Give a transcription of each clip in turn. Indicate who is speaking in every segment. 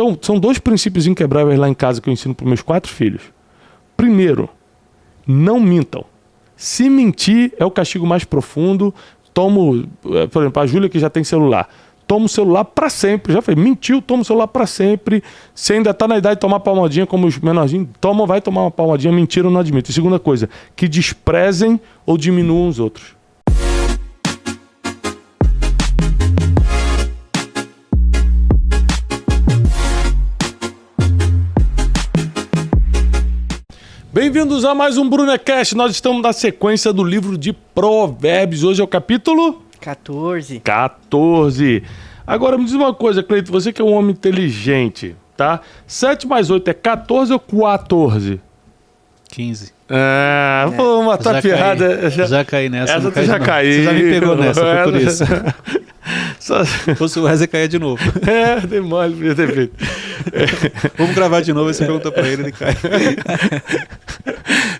Speaker 1: Então, são 2 princípios inquebráveis lá em casa que eu ensino para meus 4 filhos. Primeiro, não mintam. Se mentir é o castigo mais profundo. Por exemplo, a Júlia que já tem celular. Toma o celular para sempre. Já falei, mentiu, toma o celular para sempre. Se ainda está na idade de tomar palmadinha, como os menorzinhos, vai tomar uma palmadinha. Mentira, eu não admito. E segunda coisa, que desprezem ou diminuam os outros. Bem-vindos a mais um Brunecast. Nós estamos na sequência do livro de Provérbios. Hoje é o capítulo
Speaker 2: 14.
Speaker 1: Agora me diz uma coisa, Cleito, você que é um homem inteligente, tá? 7 mais 8 é 14 ou 14?
Speaker 3: 15.
Speaker 1: Vou matar a piada.
Speaker 3: Já caí nessa.
Speaker 1: Essa tu já caiu.
Speaker 3: Você já me pegou nessa, foi por isso. Se fosse o Wesley, caía de novo.
Speaker 1: Dei mole, podia ter feito.
Speaker 3: Vamos gravar de novo, aí você pergunta pra ele cai.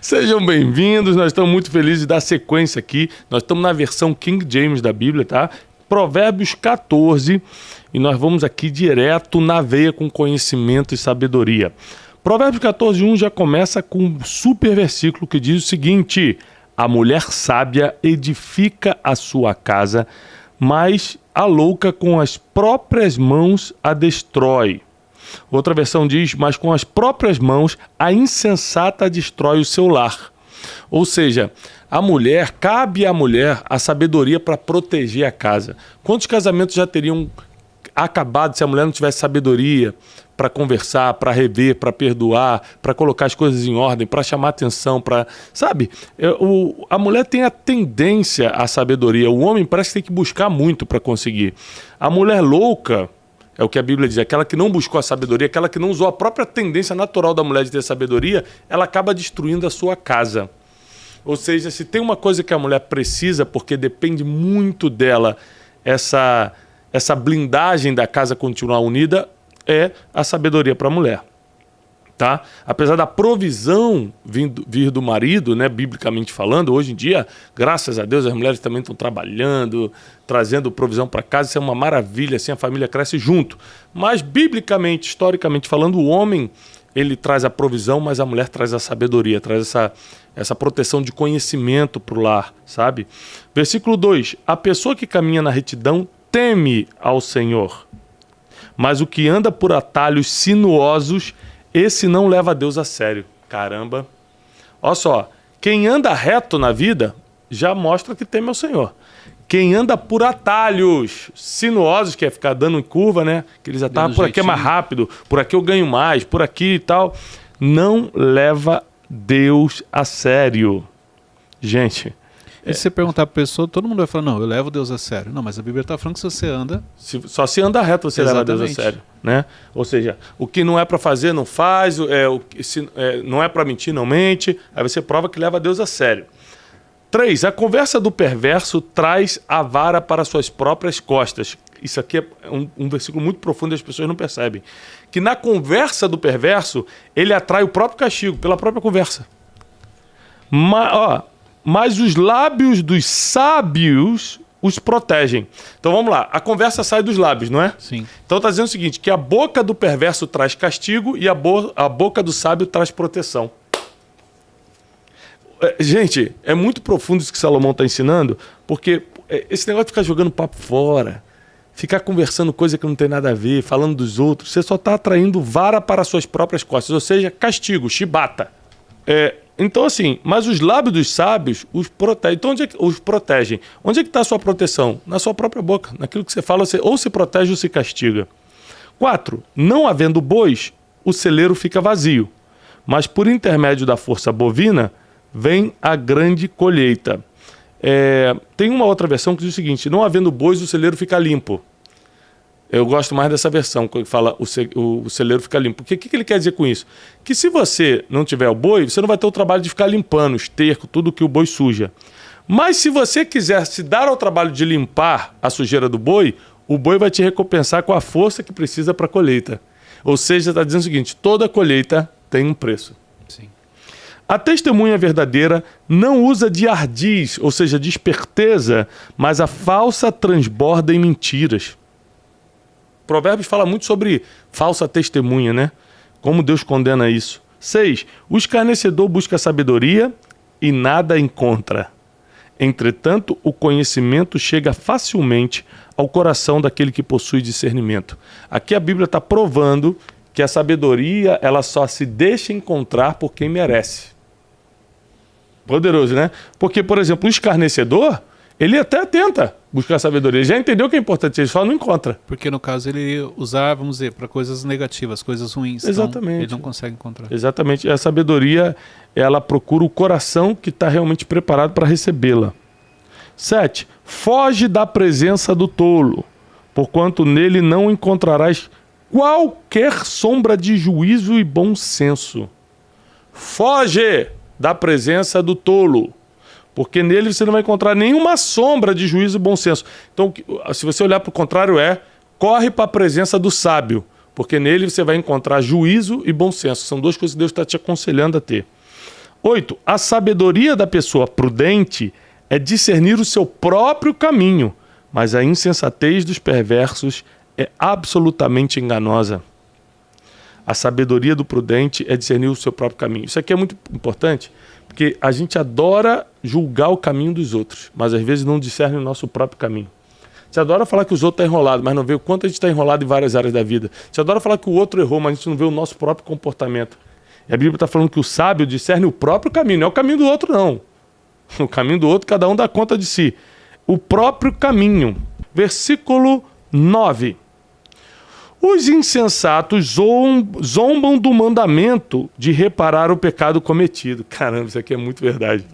Speaker 1: Sejam bem-vindos, nós estamos muito felizes de dar sequência aqui. Nós estamos na versão King James da Bíblia, tá? Provérbios 14, e nós vamos aqui direto na veia com conhecimento e sabedoria. Provérbios 14, 1 já começa com um super versículo que diz o seguinte: a mulher sábia edifica a sua casa, mas a louca com as próprias mãos a destrói. Outra versão diz, mas com as próprias mãos a insensata destrói o seu lar. Ou seja, cabe à mulher a sabedoria para proteger a casa. Quantos casamentos já teriam acabado se a mulher não tivesse sabedoria para conversar, para rever, para perdoar, para colocar as coisas em ordem, para chamar atenção, sabe? A mulher tem a tendência à sabedoria, o homem parece que tem que buscar muito para conseguir. A mulher louca, é o que a Bíblia diz, aquela que não buscou a sabedoria, aquela que não usou a própria tendência natural da mulher de ter sabedoria, ela acaba destruindo a sua casa. Ou seja, se tem uma coisa que a mulher precisa, porque depende muito dela, essa blindagem da casa continuar unida, é a sabedoria para a mulher. Tá? Apesar da provisão vir do marido, né, biblicamente falando, hoje em dia, graças a Deus, as mulheres também estão trabalhando, trazendo provisão para casa, isso é uma maravilha, assim a família cresce junto. Mas biblicamente, historicamente falando, o homem, ele traz a provisão, mas a mulher traz a sabedoria, traz essa proteção de conhecimento para o lar, sabe? Versículo 2, a pessoa que caminha na retidão teme ao Senhor, mas o que anda por atalhos sinuosos, esse não leva a Deus a sério. Caramba. Olha só, quem anda reto na vida já mostra que teme ao Senhor. Quem anda por atalhos sinuosos, que é ficar dando em curva, né? Que eles já estavam por aqui é mais rápido, por aqui eu ganho mais, por aqui e tal. Não leva Deus a sério. Gente...
Speaker 3: E se você perguntar pra pessoa, todo mundo vai falar, não, eu levo Deus a sério. Não, mas a Bíblia está falando que se você anda...
Speaker 1: Só se anda reto você leva Deus a sério. Né? Ou seja, o que não é para fazer, não faz, não é para mentir, não mente. Aí você prova que leva Deus a sério. 3. A conversa do perverso traz a vara para suas próprias costas. Isso aqui é um versículo muito profundo e as pessoas não percebem. Que na conversa do ele atrai o próprio castigo, pela própria conversa. Mas os lábios dos sábios os protegem. Então vamos lá, a conversa sai dos lábios, não é?
Speaker 3: Sim.
Speaker 1: Então está dizendo o seguinte, que a boca do perverso traz castigo e a boca do sábio traz proteção. Gente, é muito profundo isso que Salomão está ensinando, porque esse negócio de ficar jogando papo fora, ficar conversando coisa que não tem nada a ver, falando dos outros, você só está atraindo vara para suas próprias costas, ou seja, castigo, chibata. Então, assim, mas os lábios dos sábios os protegem. Então, os protegem? Onde é que está a sua proteção? Na sua própria boca. Naquilo que você fala, você ou se protege ou se castiga. 4. Não havendo bois, o celeiro fica vazio. Mas por intermédio da força bovina, vem a grande colheita. Tem uma outra versão que diz o seguinte, não havendo bois, o celeiro fica limpo. Eu gosto mais dessa versão, que fala o celeiro fica limpo. O que ele quer dizer com isso? Que se você não tiver o boi, você não vai ter o trabalho de ficar limpando, esterco, tudo que o boi suja. Mas se você quiser se dar ao trabalho de limpar a sujeira do boi, o boi vai te recompensar com a força que precisa para a colheita. Ou seja, está dizendo o seguinte, toda colheita tem um preço.
Speaker 3: Sim.
Speaker 1: A testemunha verdadeira não usa de ardis, ou seja, de esperteza, mas a falsa transborda em mentiras. Provérbios fala muito sobre falsa testemunha, né? Como Deus condena isso. 6. O escarnecedor busca sabedoria e nada encontra. Entretanto, o conhecimento chega facilmente ao coração daquele que possui discernimento. Aqui a Bíblia está provando que a sabedoria ela só se deixa encontrar por quem merece. Poderoso, né? Porque, por exemplo, o escarnecedor, ele até tenta buscar sabedoria. Ele já entendeu que é importante, ele só não encontra.
Speaker 3: Porque no caso ele usar, vamos dizer, para coisas negativas, coisas ruins.
Speaker 1: Exatamente.
Speaker 3: Então, ele não consegue encontrar.
Speaker 1: Exatamente. A sabedoria, ela procura o coração que está realmente preparado para recebê-la. 7. Foge da presença do tolo, porquanto nele não encontrarás qualquer sombra de juízo e bom senso. Foge da presença do tolo, porque nele você não vai encontrar nenhuma sombra de juízo e bom senso. Então, se você olhar para o contrário, corre para a presença do sábio, porque nele você vai encontrar juízo e bom senso. São duas coisas que Deus está te aconselhando a ter. 8. A sabedoria da pessoa prudente é discernir o seu próprio caminho, mas a insensatez dos perversos é absolutamente enganosa. A sabedoria do prudente é discernir o seu próprio caminho. Isso aqui é muito importante, porque a gente adora julgar o caminho dos outros, mas às vezes não discerne o nosso próprio caminho. Você adora falar que os outros estão enrolados, mas não vê o quanto a gente está enrolado em várias áreas da vida. Você adora falar que o outro errou, mas a gente não vê o nosso próprio comportamento. E a Bíblia está falando que o sábio discerne o próprio caminho, não é o caminho do outro, não. O caminho do outro, cada um dá conta de si. O próprio caminho. Versículo 9. Os insensatos zombam do mandamento de reparar o pecado cometido. Caramba, isso aqui é muito verdade.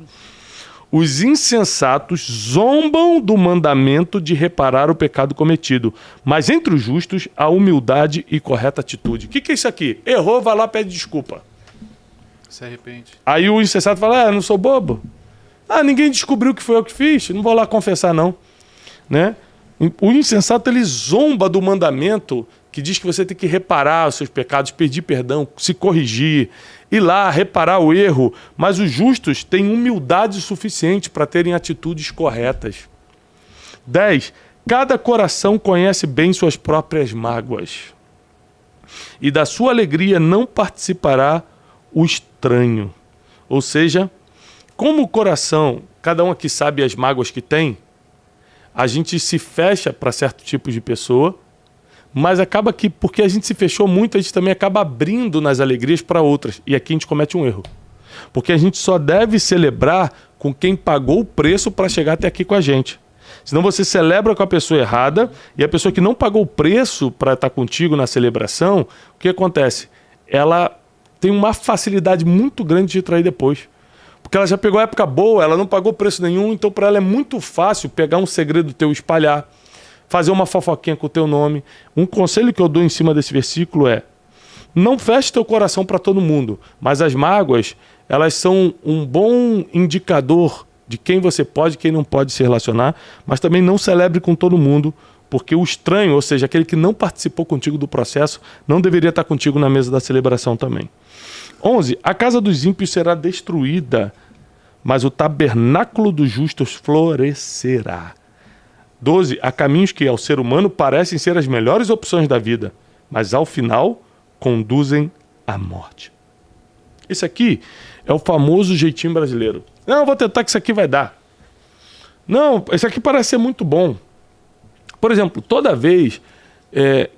Speaker 1: Os insensatos zombam do mandamento de reparar o pecado cometido, mas entre os justos há humildade e correta atitude. O que é isso aqui? Errou, vai lá, pede desculpa.
Speaker 3: Se arrepende.
Speaker 1: Aí o insensato fala, eu não sou bobo. Ninguém descobriu que foi eu que fiz, não vou lá confessar não. Né? O insensato, ele zomba do mandamento que diz que você tem que reparar os seus pecados, pedir perdão, se corrigir, ir lá, reparar o erro. Mas os justos têm humildade suficiente para terem atitudes corretas. 10. Cada coração conhece bem suas próprias mágoas, e da sua alegria não participará o estranho. Ou seja, como o coração, cada um aqui sabe as mágoas que tem, a gente se fecha para certo tipo de pessoa, mas acaba que, porque a gente se fechou muito, a gente também acaba abrindo nas alegrias para outras. E aqui a gente comete um erro. Porque a gente só deve celebrar com quem pagou o preço para chegar até aqui com a gente. Senão você celebra com a pessoa errada, e a pessoa que não pagou o preço para estar contigo na celebração, o que acontece? Ela tem uma facilidade muito grande de trair depois. Porque ela já pegou a época boa, ela não pagou preço nenhum, então para ela é muito fácil pegar um segredo teu e espalhar, fazer uma fofoquinha com o teu nome. Um conselho que eu dou em cima desse versículo é: não feche teu coração para todo mundo, mas as mágoas, elas são um bom indicador de quem você pode e quem não pode se relacionar, mas também não celebre com todo mundo, porque o estranho, ou seja, aquele que não participou contigo do processo, não deveria estar contigo na mesa da celebração também. 11. A casa dos ímpios será destruída, mas o tabernáculo dos justos florescerá. 12. Há caminhos que ao ser humano parecem ser as melhores opções da vida, mas ao final conduzem à morte. Esse aqui é o famoso jeitinho brasileiro. Não, eu vou tentar que isso aqui vai dar. Não, esse aqui parece ser muito bom. Por exemplo, toda vez,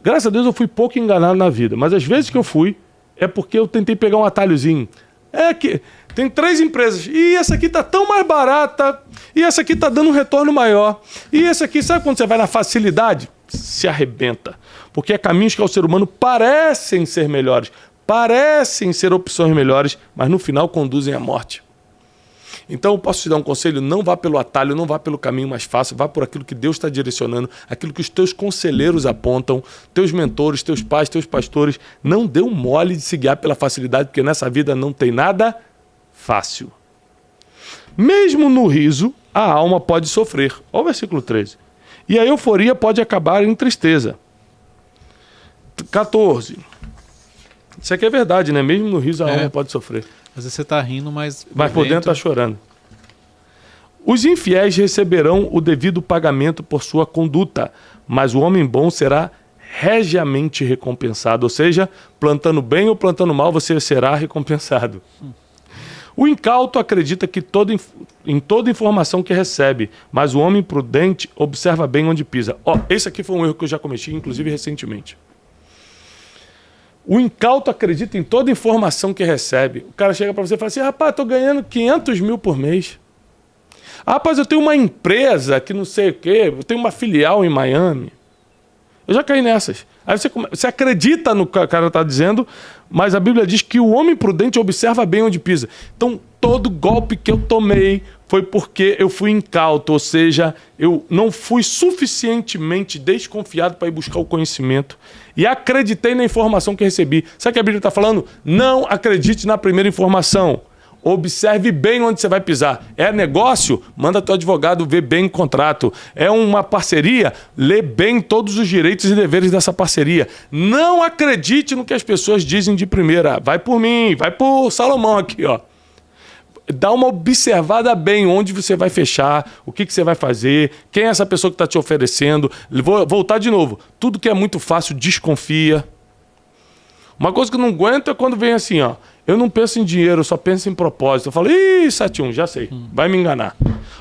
Speaker 1: graças a Deus eu fui pouco enganado na vida, mas às vezes que eu fui, é porque eu tentei pegar um atalhozinho. É que tem 3 empresas, e essa aqui tá tão mais barata, e essa aqui tá dando um retorno maior, e essa aqui, sabe quando você vai na facilidade? Se arrebenta. Porque há caminhos que ao ser humano parecem ser melhores, parecem ser opções melhores, mas no final conduzem à morte. Então eu posso te dar um conselho: não vá pelo atalho, não vá pelo caminho mais fácil, vá por aquilo que Deus está direcionando, aquilo que os teus conselheiros apontam, teus mentores, teus pais, teus pastores. Não dê um mole de se guiar pela facilidade, porque nessa vida não tem nada fácil. Mesmo no riso, a alma pode sofrer. Olha o versículo 13. E a euforia pode acabar em tristeza. 14. Isso aqui é verdade, né? Mesmo no riso, a alma pode sofrer.
Speaker 3: Às vezes você está rindo, mas
Speaker 1: por dentro está chorando. Os infiéis receberão o devido pagamento por sua conduta, mas o homem bom será regiamente recompensado. Ou seja, plantando bem ou plantando mal, você será recompensado. O incauto acredita que em toda informação que recebe, mas o homem prudente observa bem onde pisa. Esse aqui foi um erro que eu já cometi, inclusive recentemente. O incauto acredita em toda informação que recebe. O cara chega para você e fala assim, rapaz, estou ganhando 500 mil por mês. Rapaz, eu tenho uma empresa que não sei o quê, eu tenho uma filial em Miami. Eu já caí nessas. Aí você acredita no que o cara está dizendo, mas a Bíblia diz que o homem prudente observa bem onde pisa. Então, todo golpe que eu tomei foi porque eu fui incauto, ou seja, eu não fui suficientemente desconfiado para ir buscar o conhecimento e acreditei na informação que recebi. Sabe o que a Bíblia está falando? Não acredite na primeira informação. Observe bem onde você vai pisar. É negócio? Manda teu advogado ver bem o contrato. É uma parceria? Lê bem todos os direitos e deveres dessa parceria. Não acredite no que as pessoas dizem de primeira. Vai por mim, vai por Salomão aqui, ó. Dá uma observada bem onde você vai fechar, o que você vai fazer, quem é essa pessoa que está te oferecendo. Vou voltar de novo. Tudo que é muito fácil, desconfia. Uma coisa que eu não aguento é quando vem assim, ó. Eu não penso em dinheiro, eu só penso em propósito. Eu falo, 71, já sei, vai me enganar.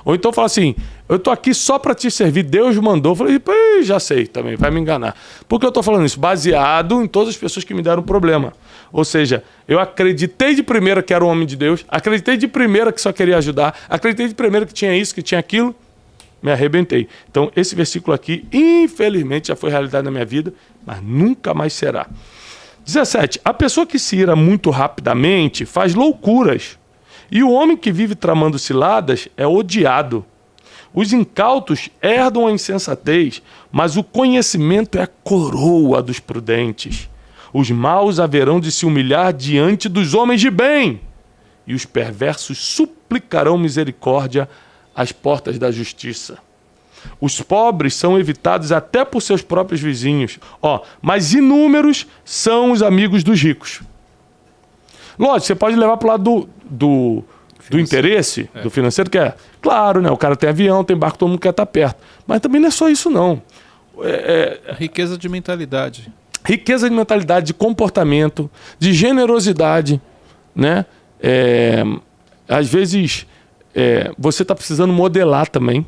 Speaker 1: Ou então eu falo assim, eu tô aqui só para te servir, Deus mandou. Eu falei, já sei também, vai me enganar. Por que eu tô falando isso? Baseado em todas as pessoas que me deram problema. Ou seja, eu acreditei de primeira que era um homem de Deus, acreditei de primeira que só queria ajudar, acreditei de primeira que tinha isso, que tinha aquilo, me arrebentei. Então, esse versículo aqui, infelizmente, já foi realidade na minha vida, mas nunca mais será. 17. A pessoa que se ira muito rapidamente faz loucuras. E o homem que vive tramando ciladas é odiado. Os incautos herdam a insensatez, mas o conhecimento é a coroa dos prudentes. Os maus haverão de se humilhar diante dos homens de bem, e os perversos suplicarão misericórdia às portas da justiça. Os pobres são evitados até por seus próprios vizinhos. Mas inúmeros são os amigos dos ricos. Lógico, você pode levar para o lado do interesse, do financeiro, que é, claro, né? O cara tem avião, tem barco, todo mundo quer estar perto. Mas também não é só isso, não.
Speaker 3: Riqueza de mentalidade.
Speaker 1: Riqueza de mentalidade, de comportamento, de generosidade, né? Às vezes, você está precisando modelar também.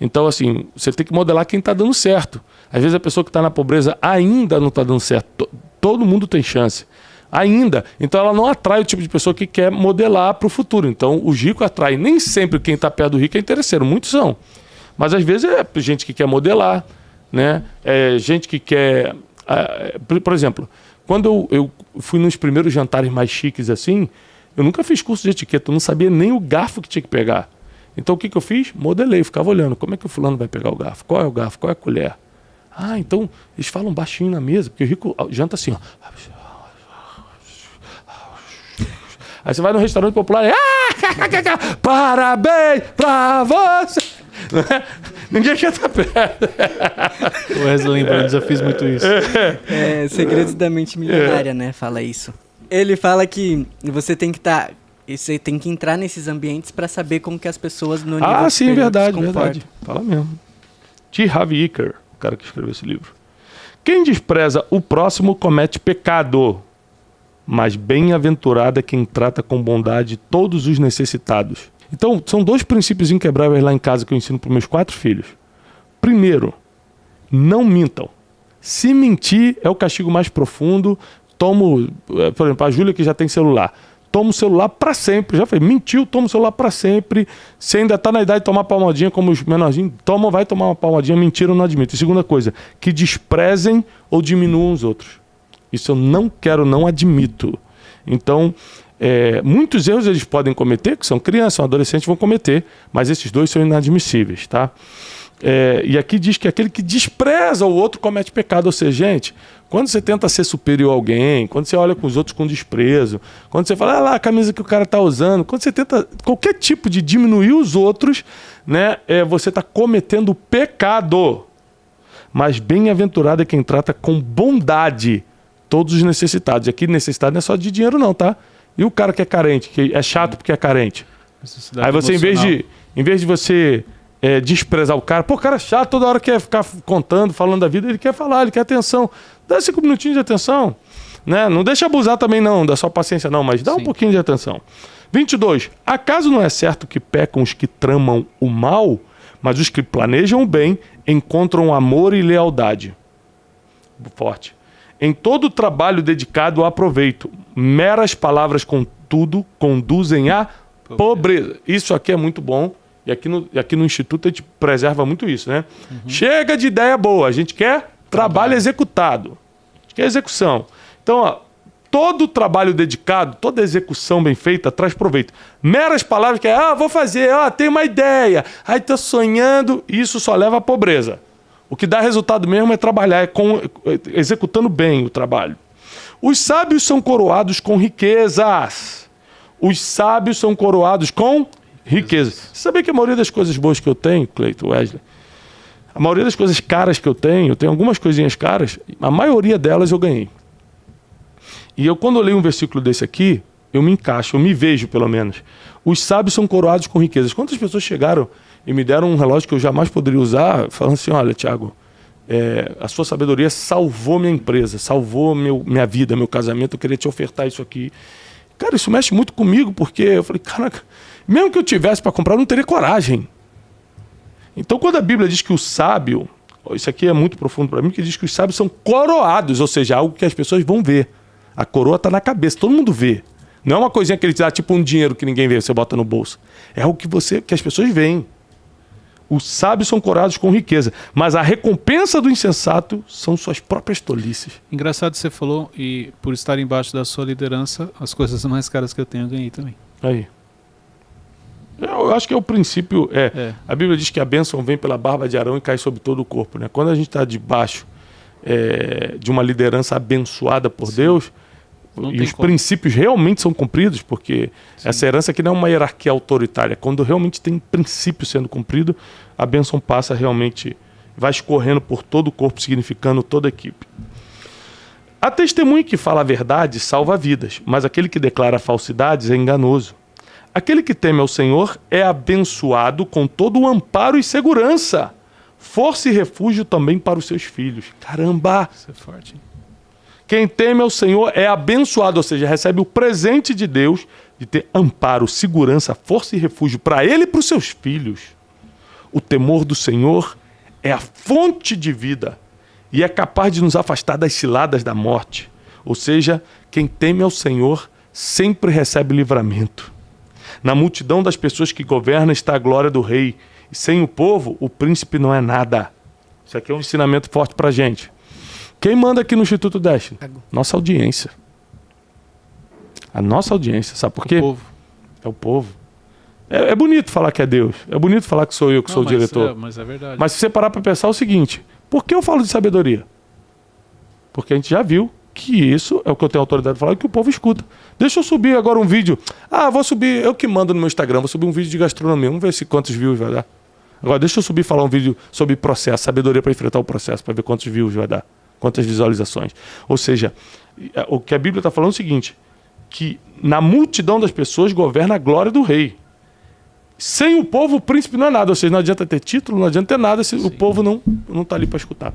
Speaker 1: Então, assim, você tem que modelar quem está dando certo. Às vezes a pessoa que está na pobreza ainda não está dando certo. Todo mundo tem chance. Ainda. Então ela não atrai o tipo de pessoa que quer modelar para o futuro. Então o rico atrai. Nem sempre quem está perto do rico é interesseiro. Muitos são. Mas às vezes é gente que quer modelar, né? É gente que quer... Por exemplo, quando eu fui nos primeiros jantares mais chiques assim, eu nunca fiz curso de etiqueta. Eu não sabia nem o garfo que tinha que pegar. Então o que eu fiz? Modelei, ficava olhando. Como é que o fulano vai pegar o garfo? Qual é o garfo? Qual é a colher? Então eles falam baixinho na mesa, porque o rico janta assim, ó. Aí você vai no restaurante popular e... Parabéns pra você! Ninguém quer estar perto.
Speaker 3: O Wesley lembrando, já fiz muito isso.
Speaker 2: Segredos da Mente Milionária, né? Fala isso. Ele fala que você tem que estar... Você tem que entrar nesses ambientes para saber como que as pessoas no nível
Speaker 1: sim, verdade. Fala mesmo. T. Harv Eker, o cara que escreveu esse livro. Quem despreza o próximo comete pecado, mas bem-aventurado é quem trata com bondade todos os necessitados. Então, são 2 princípios inquebráveis lá em casa que eu ensino para meus 4 filhos. Primeiro, não mintam. Se mentir é o castigo mais profundo. Por exemplo, a Júlia que já tem celular. Toma o celular para sempre. Já falei, mentiu, toma o celular para sempre. Se ainda está na idade de tomar palmadinha, como os menorzinhos, vai tomar uma palmadinha, mentira, eu não admito. E segunda coisa, que desprezem ou diminuam os outros. Isso eu não quero, não admito. Então, muitos erros eles podem cometer, que são crianças, são adolescentes, vão cometer, mas esses 2 são inadmissíveis, tá? E aqui diz que aquele que despreza o outro comete pecado. Ou seja, gente, quando você tenta ser superior a alguém, quando você olha com os outros com desprezo, quando você fala, lá a camisa que o cara está usando, quando você tenta qualquer tipo de diminuir os outros, né, você está cometendo pecado. Mas bem-aventurado é quem trata com bondade todos os necessitados. E aqui necessidade não é só de dinheiro não, tá? E o cara que é carente, que é chato porque é carente. Aí você, em vez de você desprezar o cara. Pô, o cara é chato, toda hora quer ficar contando, falando da vida, ele quer falar, ele quer atenção. Dá 5 minutinhos de atenção. Né? Não deixa abusar também não, da sua paciência não, mas dá um pouquinho de atenção. 22. Acaso não é certo que pecam os que tramam o mal, mas os que planejam o bem encontram amor e lealdade? Forte. Em todo trabalho dedicado há proveito. Meras palavras, contudo, conduzem à pobreza. Isso aqui é muito bom. E aqui no Instituto a gente preserva muito isso, né? Chega de ideia boa. A gente quer trabalho executado. A gente quer execução. Então, ó, todo trabalho dedicado, toda execução bem feita traz proveito. Meras palavras que vou fazer, tenho uma ideia, tô sonhando, isso só leva à pobreza. O que dá resultado mesmo é trabalhar, executando bem o trabalho. Os sábios são coroados com riquezas. Os sábios são coroados com riquezas. Você sabia que a maioria das coisas boas que eu tenho, Cleiton, Wesley, a maioria das coisas caras que eu tenho algumas coisinhas caras, a maioria delas eu ganhei. E quando eu leio um versículo desse aqui, eu me encaixo, eu me vejo pelo menos. Os sábios são coroados com riquezas. Quantas pessoas chegaram e me deram um relógio que eu jamais poderia usar, falando assim, olha, Thiago, a sua sabedoria salvou minha empresa, salvou minha vida, meu casamento, eu queria te ofertar isso aqui. Cara, isso mexe muito comigo, porque eu falei, caraca, mesmo que eu tivesse para comprar, eu não teria coragem. Então, quando a Bíblia diz que o sábio, isso aqui é muito profundo para mim, que diz que os sábios são coroados, ou seja, algo que as pessoas vão ver. A coroa está na cabeça, todo mundo vê. Não é uma coisinha que ele te dá, tipo um dinheiro que ninguém vê, você bota no bolso. É algo que as pessoas veem. Os sábios são coroados com riqueza, mas a recompensa do insensato são suas próprias tolices.
Speaker 3: Engraçado que você falou, e por estar embaixo da sua liderança, as coisas mais caras que eu tenho eu ganhei também.
Speaker 1: Aí. Eu acho que é o princípio. A Bíblia diz que a bênção vem pela barba de Arão e cai sobre todo o corpo. Né? Quando a gente está debaixo de uma liderança abençoada por Deus, e os princípios realmente são cumpridos, porque essa herança aqui não é uma hierarquia autoritária. Quando realmente tem princípio sendo cumprido, a bênção passa realmente, vai escorrendo por todo o corpo, significando toda a equipe. A testemunha que fala a verdade salva vidas, mas aquele que declara falsidades é enganoso. Aquele que teme ao Senhor é abençoado com todo o amparo e segurança. Força e refúgio também para os seus filhos. Caramba!
Speaker 3: Isso é forte, hein?
Speaker 1: Quem teme ao Senhor é abençoado, ou seja, recebe o presente de Deus de ter amparo, segurança, força e refúgio para ele e para os seus filhos. O temor do Senhor é a fonte de vida e é capaz de nos afastar das ciladas da morte. Ou seja, quem teme ao Senhor sempre recebe livramento. Na multidão das pessoas que governam está a glória do rei. E sem o povo, o príncipe não é nada. Isso aqui é um ensinamento forte para a gente. Quem manda aqui no Instituto Destiny? Nossa audiência. A nossa audiência. Sabe por quê?
Speaker 3: O povo.
Speaker 1: É o povo. É bonito falar que é Deus. É bonito falar que sou eu que sou o diretor.
Speaker 3: Mas é verdade.
Speaker 1: Mas se você parar para pensar o seguinte, por que eu falo de sabedoria? Porque a gente já viu que isso é o que eu tenho autoridade de falar e que o povo escuta. Deixa eu subir agora um vídeo. Vou subir, eu que mando no meu Instagram, vou subir um vídeo de gastronomia. Vamos ver quantos views vai dar. Agora deixa eu subir e falar um vídeo sobre processo, sabedoria para enfrentar o processo, para ver quantos views vai dar, quantas visualizações. Ou seja, o que a Bíblia está falando é o seguinte, que na multidão das pessoas governa a glória do rei. Sem o povo, o príncipe não é nada. Ou seja, não adianta ter título, não adianta ter nada se o povo não está ali para escutar.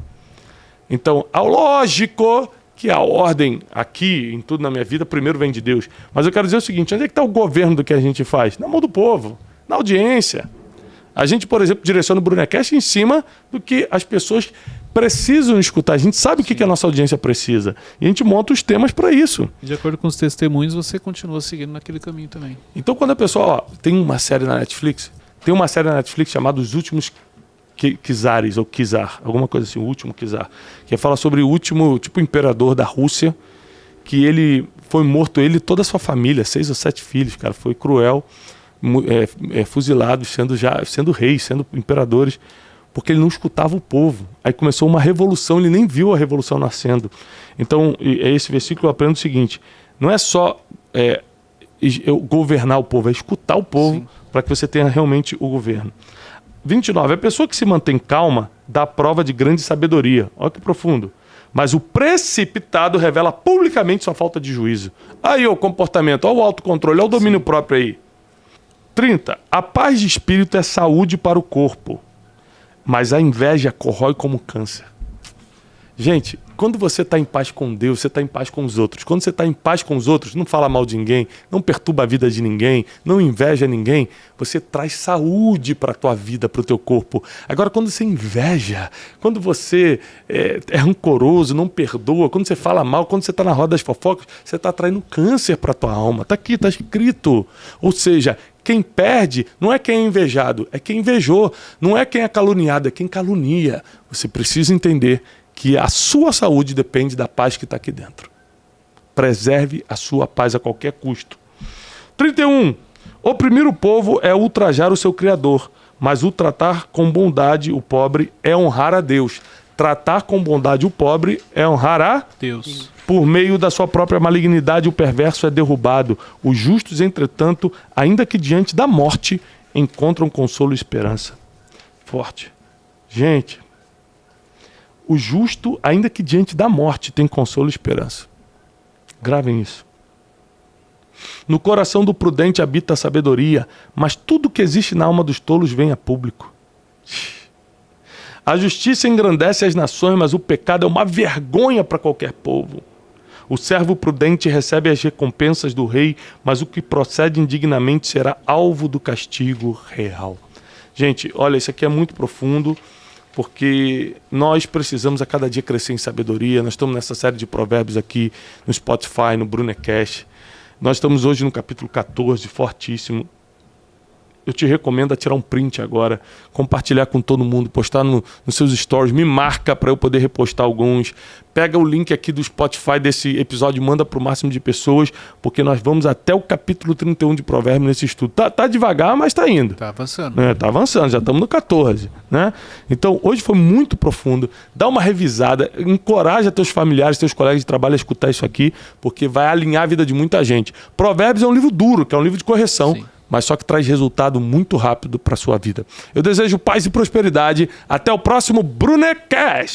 Speaker 1: Então, lógico que a ordem aqui, em tudo na minha vida, primeiro vem de Deus. Mas eu quero dizer o seguinte, onde é que está o governo do que a gente faz? Na mão do povo, na audiência. A gente, por exemplo, direciona o Brunecast em cima do que as pessoas precisam escutar. A gente sabe o que a nossa audiência precisa. E a gente monta os temas para isso.
Speaker 3: De acordo com os testemunhos, você continua seguindo naquele caminho também.
Speaker 1: Então, quando a pessoa... tem uma série na Netflix, chamada Os Últimos Kizares, ou Kizar, alguma coisa assim, o último Kizar, que fala sobre o último, imperador da Rússia, que ele foi morto, ele e toda a sua família, 6 ou 7 filhos, cara, foi cruel, fuzilados, sendo reis, sendo imperadores, porque ele não escutava o povo. Aí começou uma revolução, ele nem viu a revolução nascendo. Então, esse versículo eu aprendo o seguinte, não é só governar o povo, é escutar o povo para que você tenha realmente o governo. 29. A pessoa que se mantém calma dá prova de grande sabedoria. Olha que profundo. Mas o precipitado revela publicamente sua falta de juízo. Aí o comportamento, olha o autocontrole, olha o domínio próprio aí. 30. A paz de espírito é saúde para o corpo, mas a inveja corrói como câncer. Gente, quando você está em paz com Deus, você está em paz com os outros. Quando você está em paz com os outros, não fala mal de ninguém, não perturba a vida de ninguém, não inveja ninguém, você traz saúde para a tua vida, para o teu corpo. Agora, quando você inveja, quando você é rancoroso, não perdoa, quando você fala mal, quando você está na roda das fofocas, você está traindo câncer para a tua alma. Está aqui, está escrito. Ou seja, quem perde não é quem é invejado, é quem invejou. Não é quem é caluniado, é quem calunia. Você precisa entender que a sua saúde depende da paz que está aqui dentro. Preserve a sua paz a qualquer custo. 31. Oprimir o povo é ultrajar o seu Criador, mas o tratar com bondade o pobre é honrar a Deus. Tratar com bondade o pobre é honrar a
Speaker 3: Deus.
Speaker 1: Por meio da sua própria malignidade, o perverso é derrubado. Os justos, entretanto, ainda que diante da morte, encontram consolo e esperança. Forte. Gente, o justo, ainda que diante da morte, tem consolo e esperança. Gravem isso. No coração do prudente habita a sabedoria, mas tudo que existe na alma dos tolos vem a público. A justiça engrandece as nações, mas o pecado é uma vergonha para qualquer povo. O servo prudente recebe as recompensas do rei, mas o que procede indignamente será alvo do castigo real. Gente, olha, isso aqui é muito profundo, porque nós precisamos a cada dia crescer em sabedoria. Nós estamos nessa série de provérbios aqui no Spotify, no Brunecast. Nós estamos hoje no capítulo 14, fortíssimo. Eu te recomendo a tirar um print agora, compartilhar com todo mundo, postar nos seus stories, me marca para eu poder repostar alguns. Pega o link aqui do Spotify desse episódio, manda para o máximo de pessoas, porque nós vamos até o capítulo 31 de Provérbios nesse estudo. Tá devagar, mas tá indo.
Speaker 3: Tá avançando.
Speaker 1: Tá avançando, já estamos no 14, né? Então, hoje foi muito profundo. Dá uma revisada, encoraja teus familiares, teus colegas de trabalho a escutar isso aqui, porque vai alinhar a vida de muita gente. Provérbios é um livro duro, que é um livro de correção.
Speaker 3: Sim.
Speaker 1: Mas só que traz resultado muito rápido para a sua vida. Eu desejo paz e prosperidade. Até o próximo Brunecast!